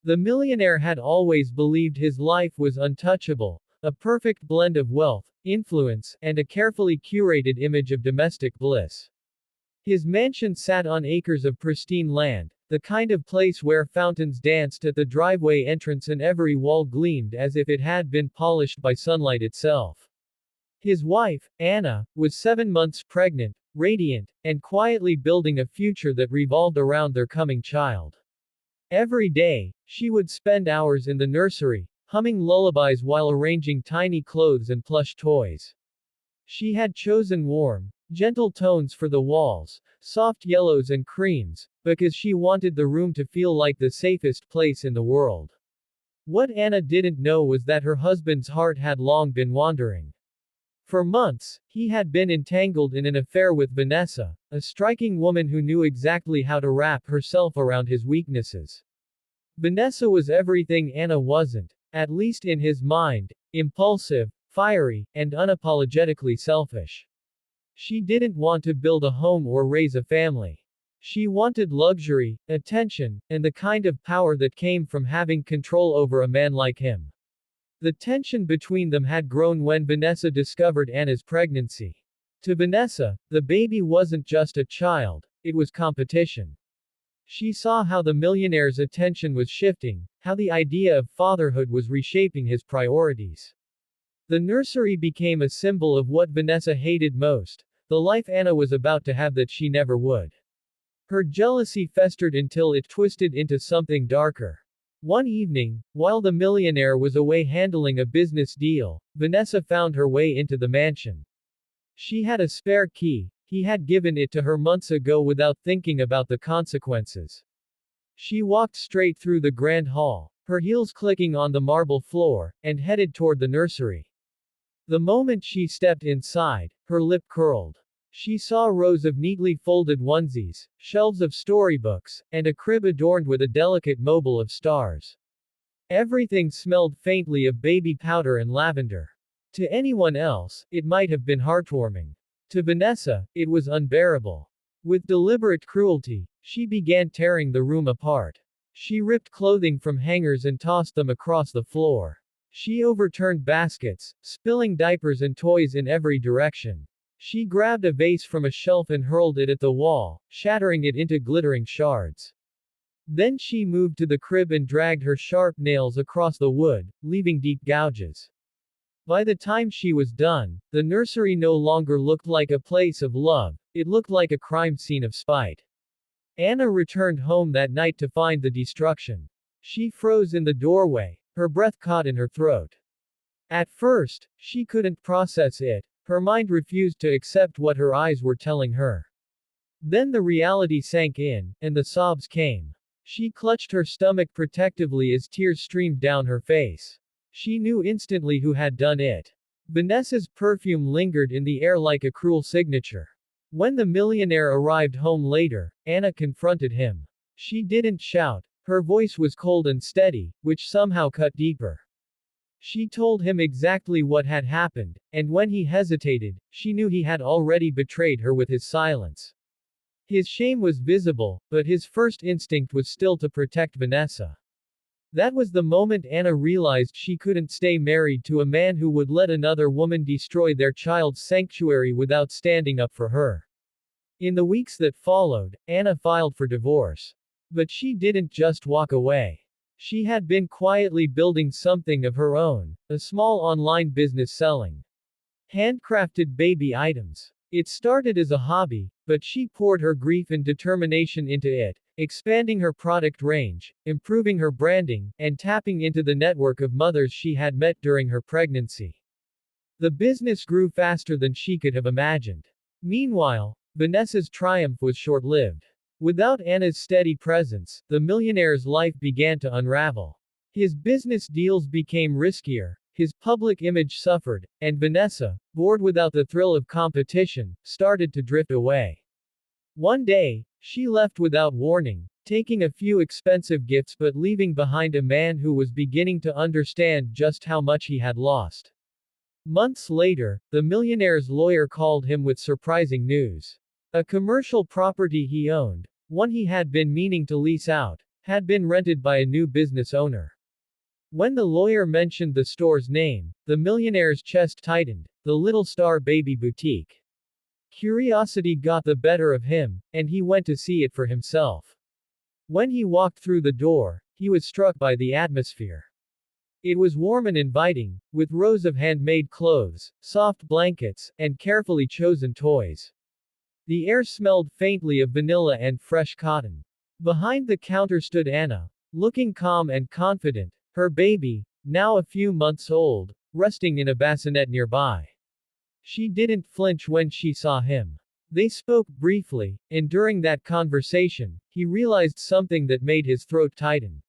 The millionaire had always believed his life was untouchable, a perfect blend of wealth, influence, and a carefully curated image of domestic bliss. His mansion sat on acres of pristine land, the kind of place where fountains danced at the driveway entrance and every wall gleamed as if it had been polished by sunlight itself. His wife, Anna, was 7 months pregnant, radiant, and quietly building a future that revolved around their coming child. Every day, she would spend hours in the nursery, humming lullabies while arranging tiny clothes and plush toys. She had chosen warm, gentle tones for the walls, soft yellows and creams, because she wanted the room to feel like the safest place in the world. What Anna didn't know was that her husband's heart had long been wandering. For months, he had been entangled in an affair with Vanessa, a striking woman who knew exactly how to wrap herself around his weaknesses. Vanessa was everything Anna wasn't, at least in his mind: impulsive, fiery, and unapologetically selfish. She didn't want to build a home or raise a family. She wanted luxury, attention, and the kind of power that came from having control over a man like him. The tension between them had grown when Vanessa discovered Anna's pregnancy. To Vanessa, the baby wasn't just a child, it was competition. She saw how the millionaire's attention was shifting, how the idea of fatherhood was reshaping his priorities. The nursery became a symbol of what Vanessa hated most: the life Anna was about to have that she never would. Her jealousy festered until it twisted into something darker. One evening, while the millionaire was away handling a business deal, Vanessa found her way into the mansion. She had a spare key. He had given it to her months ago without thinking about the consequences. She walked straight through the grand hall, her heels clicking on the marble floor, and headed toward the nursery. The moment she stepped inside, her lip curled. She saw rows of neatly folded onesies, shelves of storybooks, and a crib adorned with a delicate mobile of stars. Everything smelled faintly of baby powder and lavender. To anyone else, it might have been heartwarming. To Vanessa, it was unbearable. With deliberate cruelty, she began tearing the room apart. She ripped clothing from hangers and tossed them across the floor. She overturned baskets, spilling diapers and toys in every direction. She grabbed a vase from a shelf and hurled it at the wall, shattering it into glittering shards. Then she moved to the crib and dragged her sharp nails across the wood, leaving deep gouges. By the time she was done, the nursery no longer looked like a place of love, it looked like a crime scene of spite. Anna returned home that night to find the destruction. She froze in the doorway, her breath caught in her throat. At first, she couldn't process it. Her mind refused to accept what her eyes were telling her. Then the reality sank in, and the sobs came. She clutched her stomach protectively as tears streamed down her face. She knew instantly who had done it. Vanessa's perfume lingered in the air like a cruel signature. When the millionaire arrived home later, Anna confronted him. She didn't shout. Her voice was cold and steady, which somehow cut deeper. She told him exactly what had happened, and when he hesitated, she knew he had already betrayed her with his silence. His shame was visible, but his first instinct was still to protect Vanessa. That was the moment Anna realized she couldn't stay married to a man who would let another woman destroy their child's sanctuary without standing up for her. In the weeks that followed, Anna filed for divorce. But she didn't just walk away. She had been quietly building something of her own, a small online business selling handcrafted baby items. It started as a hobby, but she poured her grief and determination into it, expanding her product range, improving her branding, and tapping into the network of mothers she had met during her pregnancy. The business grew faster than she could have imagined. Meanwhile, Vanessa's triumph was short-lived. Without Anna's steady presence, the millionaire's life began to unravel. His business deals became riskier, his public image suffered, and Vanessa, bored without the thrill of competition, started to drift away. One day, she left without warning, taking a few expensive gifts but leaving behind a man who was beginning to understand just how much he had lost. Months later, the millionaire's lawyer called him with surprising news. A commercial property he owned, one he had been meaning to lease out, had been rented by a new business owner. When the lawyer mentioned the store's name, the millionaire's chest tightened, the Little Star Baby Boutique. Curiosity got the better of him, and he went to see it for himself. When he walked through the door, he was struck by the atmosphere. It was warm and inviting, with rows of handmade clothes, soft blankets, and carefully chosen toys. The air smelled faintly of vanilla and fresh cotton. Behind the counter stood Anna, looking calm and confident, her baby, now a few months old, resting in a bassinet nearby. She didn't flinch when she saw him. They spoke briefly, and during that conversation, he realized something that made his throat tighten.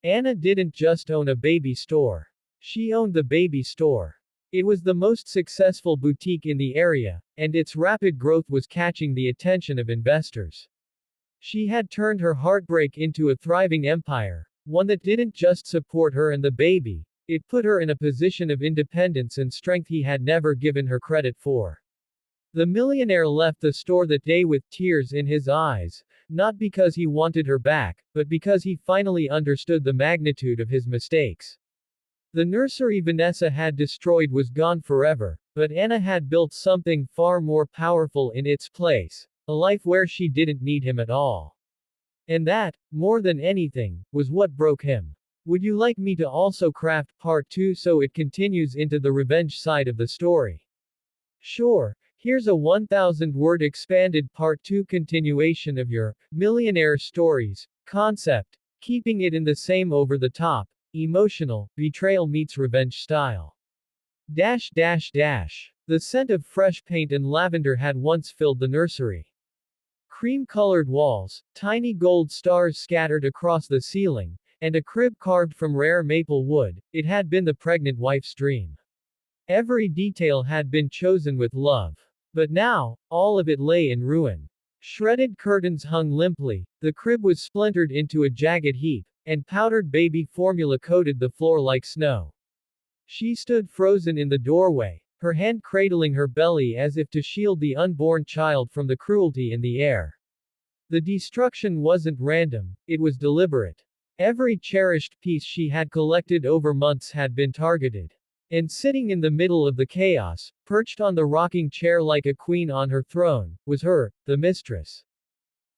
Anna didn't just own a baby store. She owned the baby store. It was the most successful boutique in the area, and its rapid growth was catching the attention of investors. She had turned her heartbreak into a thriving empire, one that didn't just support her and the baby, it put her in a position of independence and strength he had never given her credit for. The millionaire left the store that day with tears in his eyes, not because he wanted her back, but because he finally understood the magnitude of his mistakes. The nursery Vanessa had destroyed was gone forever, but Anna had built something far more powerful in its place, a life where she didn't need him at all. And that, more than anything, was what broke him. Would you like me to also craft part 2 so it continues into the revenge side of the story? Sure, here's a 1,000-word expanded part 2 continuation of your Millionaire Stories concept, keeping it in the same over-the-top, emotional, betrayal meets revenge style. The scent of fresh paint and lavender had once filled the nursery. Cream-colored walls, tiny gold stars scattered across the ceiling, and a crib carved from rare maple wood, it had been the pregnant wife's dream. Every detail had been chosen with love. But now, all of it lay in ruin. Shredded curtains hung limply, the crib was splintered into a jagged heap, and powdered baby formula coated the floor like snow. She stood frozen in the doorway, her hand cradling her belly as if to shield the unborn child from the cruelty in the air. The destruction wasn't random, it was deliberate. Every cherished piece she had collected over months had been targeted. And sitting in the middle of the chaos, perched on the rocking chair like a queen on her throne, was her, the mistress.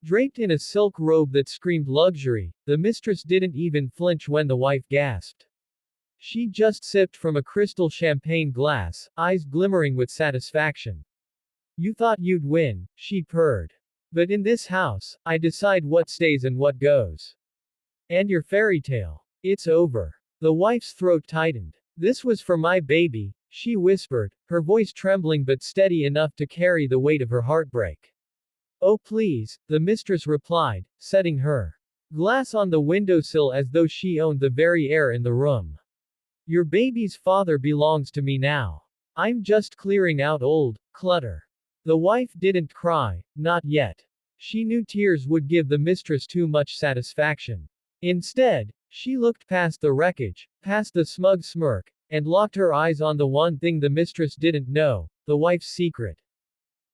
Draped in a silk robe that screamed luxury, the mistress didn't even flinch when the wife gasped. She just sipped from a crystal champagne glass, eyes glimmering with satisfaction. You thought you'd win, she purred. But in this house, I decide what stays and what goes. And your fairy tale. It's over. The wife's throat tightened. This was for my baby, she whispered, her voice trembling but steady enough to carry the weight of her heartbreak. Oh please, the mistress replied, setting her glass on the windowsill as though she owned the very air in the room. Your baby's father belongs to me now. I'm just clearing out old clutter. The wife didn't cry, not yet. She knew tears would give the mistress too much satisfaction. Instead, she looked past the wreckage, past the smug smirk, and locked her eyes on the one thing the mistress didn't know, the wife's secret.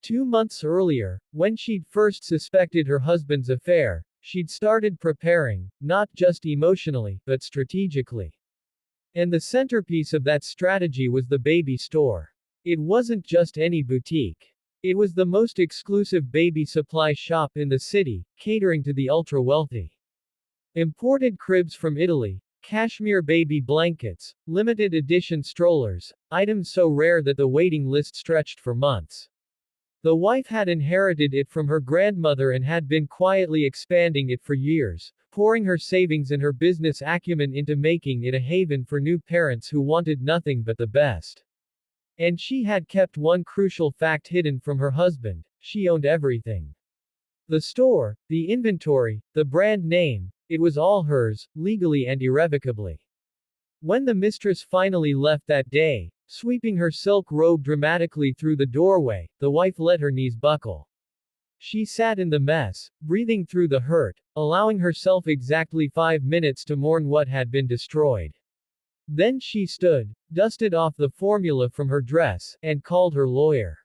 2 months earlier, when she'd first suspected her husband's affair, she'd started preparing, not just emotionally, but strategically. And the centerpiece of that strategy was the baby store. It wasn't just any boutique. It was the most exclusive baby supply shop in the city, catering to the ultra-wealthy. Imported cribs from Italy, cashmere baby blankets, limited edition strollers, items so rare that the waiting list stretched for months. The wife had inherited it from her grandmother and had been quietly expanding it for years, pouring her savings and her business acumen into making it a haven for new parents who wanted nothing but the best. And she had kept one crucial fact hidden from her husband: she owned everything. The store, the inventory, the brand name, it was all hers, legally and irrevocably. When the mistress finally left that day, sweeping her silk robe dramatically through the doorway, the wife let her knees buckle. She sat in the mess, breathing through the hurt, allowing herself exactly 5 minutes to mourn what had been destroyed. Then she stood, dusted off the formula from her dress, and called her lawyer.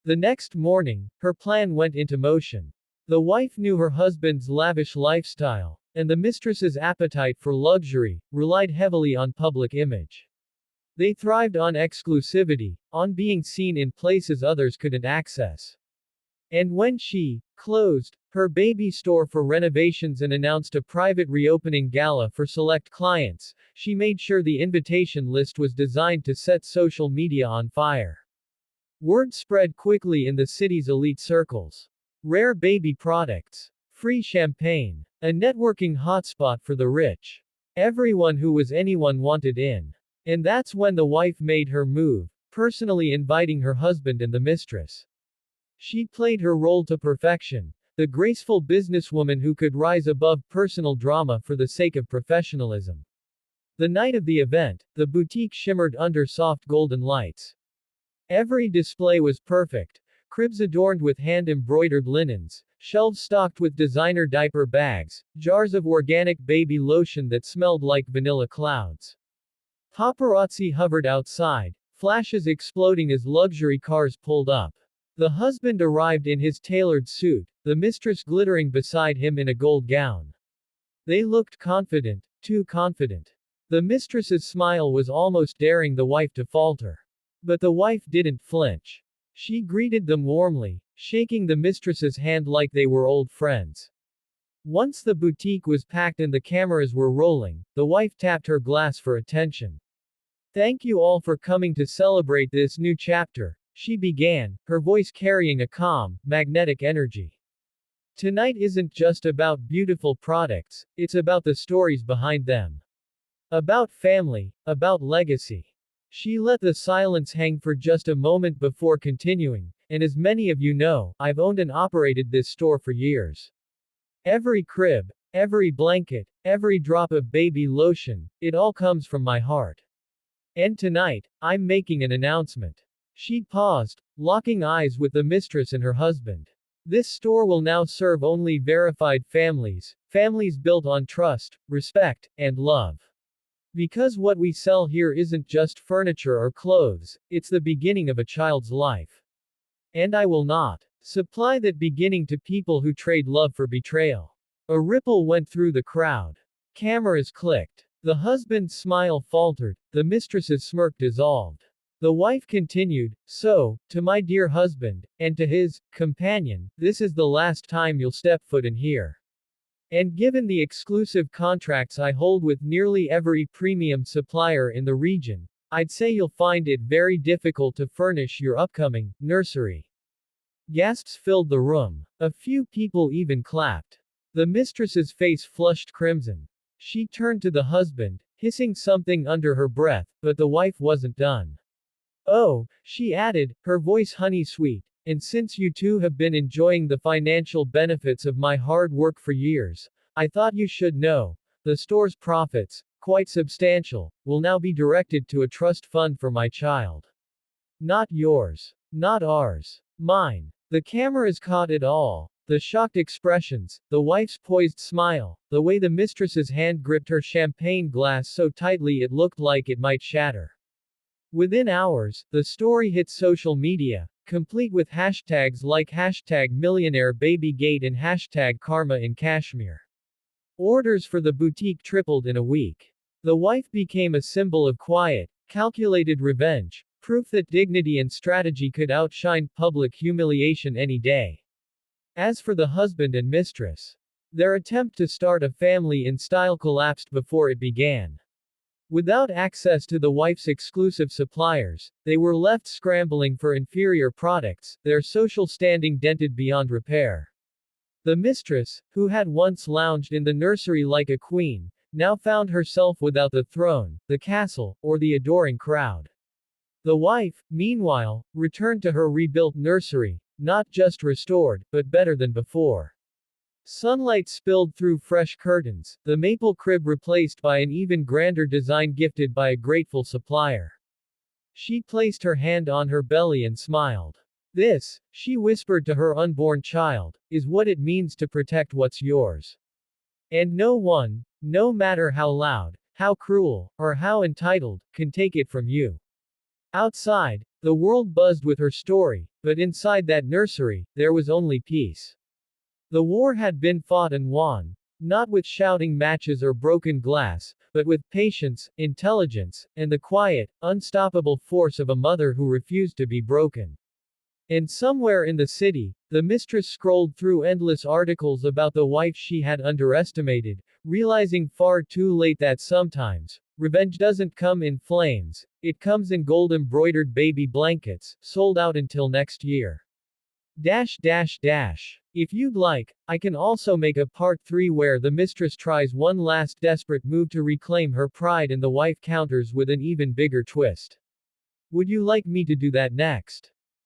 The next morning, her plan went into motion. The wife knew her husband's lavish lifestyle, and the mistress's appetite for luxury relied heavily on public image. They thrived on exclusivity, on being seen in places others couldn't access. And when she closed her baby store for renovations and announced a private reopening gala for select clients, she made sure the invitation list was designed to set social media on fire. Word spread quickly in the city's elite circles. Rare baby products, free champagne, a networking hotspot for the rich. Everyone who was anyone wanted in. And that's when the wife made her move, personally inviting her husband and the mistress. She played her role to perfection, the graceful businesswoman who could rise above personal drama for the sake of professionalism. The night of the event, the boutique shimmered under soft golden lights. Every display was perfect. Cribs adorned with hand-embroidered linens, shelves stocked with designer diaper bags, jars of organic baby lotion that smelled like vanilla clouds. Paparazzi hovered outside, flashes exploding as luxury cars pulled up. The husband arrived in his tailored suit, the mistress glittering beside him in a gold gown. They looked confident, too confident. The mistress's smile was almost daring the wife to falter. But the wife didn't flinch. She greeted them warmly, shaking the mistress's hand like they were old friends. Once the boutique was packed and the cameras were rolling, the wife tapped her glass for attention. "Thank you all for coming to celebrate this new chapter," she began, her voice carrying a calm, magnetic energy. "Tonight isn't just about beautiful products, it's about the stories behind them. About family, about legacy." She let the silence hang for just a moment before continuing, "And as many of you know, I've owned and operated this store for years. Every crib, every blanket, every drop of baby lotion, it all comes from my heart. And tonight, I'm making an announcement." She paused, locking eyes with the mistress and her husband. "This store will now serve only verified families, families built on trust, respect, and love. Because what we sell here isn't just furniture or clothes, it's the beginning of a child's life. And I will not supply that beginning to people who trade love for betrayal." A ripple went through the crowd. Cameras clicked. The husband's smile faltered, the mistress's smirk dissolved. The wife continued, "So, to my dear husband, and to his companion, this is the last time you'll step foot in here. And given the exclusive contracts I hold with nearly every premium supplier in the region, I'd say you'll find it very difficult to furnish your upcoming nursery." Gasps filled the room. A few people even clapped. The mistress's face flushed crimson. She turned to the husband, hissing something under her breath, but the wife wasn't done. "Oh," she added, her voice honey-sweet, "and since you two have been enjoying the financial benefits of my hard work for years, I thought you should know, the store's profits, quite substantial, will now be directed to a trust fund for my child. Not yours. Not ours. Mine." The cameras caught it all. The shocked expressions, the wife's poised smile, the way the mistress's hand gripped her champagne glass so tightly it looked like it might shatter. Within hours, the story hit social media, complete with hashtags like #MillionaireBabyGate and #KarmaInKashmir. Orders for the boutique tripled in a week. The wife became a symbol of quiet, calculated revenge, proof that dignity and strategy could outshine public humiliation any day. As for the husband and mistress, their attempt to start a family in style collapsed before it began. Without access to the wife's exclusive suppliers, they were left scrambling for inferior products, their social standing dented beyond repair. The mistress, who had once lounged in the nursery like a queen, now found herself without the throne, the castle, or the adoring crowd. The wife, meanwhile, returned to her rebuilt nursery, not just restored, but better than before. Sunlight spilled through fresh curtains, the maple crib replaced by an even grander design gifted by a grateful supplier. She placed her hand on her belly and smiled. "This," she whispered to her unborn child, "is what it means to protect what's yours. And no one, no matter how loud, how cruel, or how entitled, can take it from you." Outside, the world buzzed with her story, but inside that nursery, there was only peace. The war had been fought and won, Not with shouting matches or broken glass, but with patience, intelligence, and the quiet, unstoppable force of a mother who refused to be broken. And somewhere in the city, the mistress scrolled through endless articles about the wife she had underestimated, realizing far too late that sometimes, revenge doesn't come in flames, it comes in gold-embroidered baby blankets, sold out until next year. If you'd like, I can also make a part 3 where the mistress tries one last desperate move to reclaim her pride and the wife counters with an even bigger twist. Would you like me to do that next?